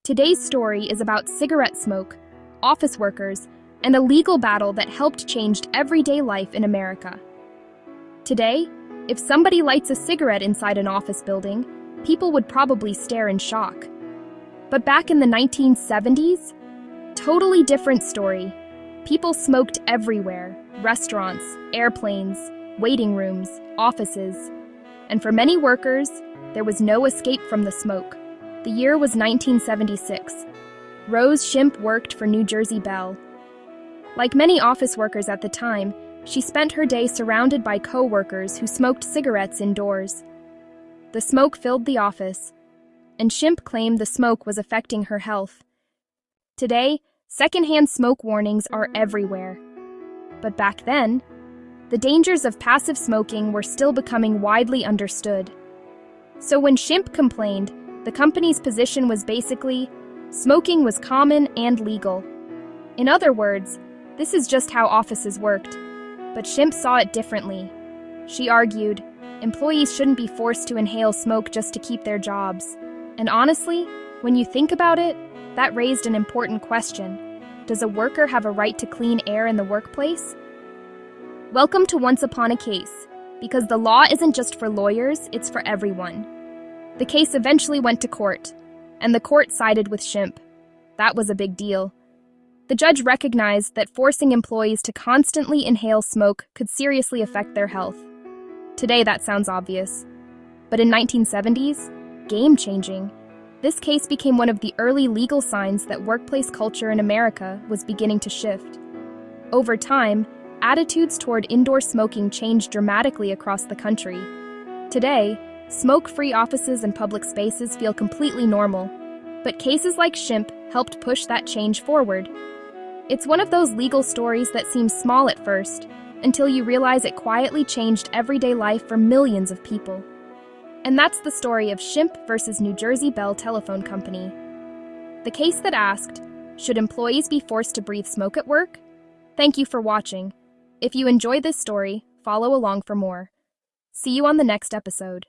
Today's story is about cigarette smoke, office workers, and a legal battle that helped change everyday life in America. Today, if somebody lights a cigarette inside an office building, people would probably stare in shock. But back in the 1970s, totally different story. People smoked everywhere: restaurants, airplanes, waiting rooms, offices. And for many workers, there was no escape from the smoke. The year was 1976. Rose Shimp worked for New Jersey Bell. Like many office workers at the time, she spent her day surrounded by coworkers who smoked cigarettes indoors. The smoke filled the office, and Shimp claimed the smoke was affecting her health. Today, secondhand smoke warnings are everywhere. But back then, the dangers of passive smoking were still becoming widely understood. So when Shimp complained, the company's position was basically, smoking was common and legal. In other words, this is just how offices worked. But Shimp saw it differently. She argued, employees shouldn't be forced to inhale smoke just to keep their jobs. And honestly, when you think about it, that raised an important question. Does a worker have a right to clean air in the workplace? Welcome to Once Upon a Case, because the law isn't just for lawyers, it's for everyone. The case eventually went to court, and the court sided with Shimp. That was a big deal. The judge recognized that forcing employees to constantly inhale smoke could seriously affect their health. Today, that sounds obvious. But in 1970s, game-changing, this case became one of the early legal signs that workplace culture in America was beginning to shift. Over time, attitudes toward indoor smoking changed dramatically across the country. Today, smoke-free offices and public spaces feel completely normal, but cases like Shimp helped push that change forward. It's one of those legal stories that seems small at first, until you realize it quietly changed everyday life for millions of people. And that's the story of Shimp versus New Jersey Bell Telephone Company. The case that asked, should employees be forced to breathe smoke at work? Thank you for watching. If you enjoyed this story, follow along for more. See you on the next episode.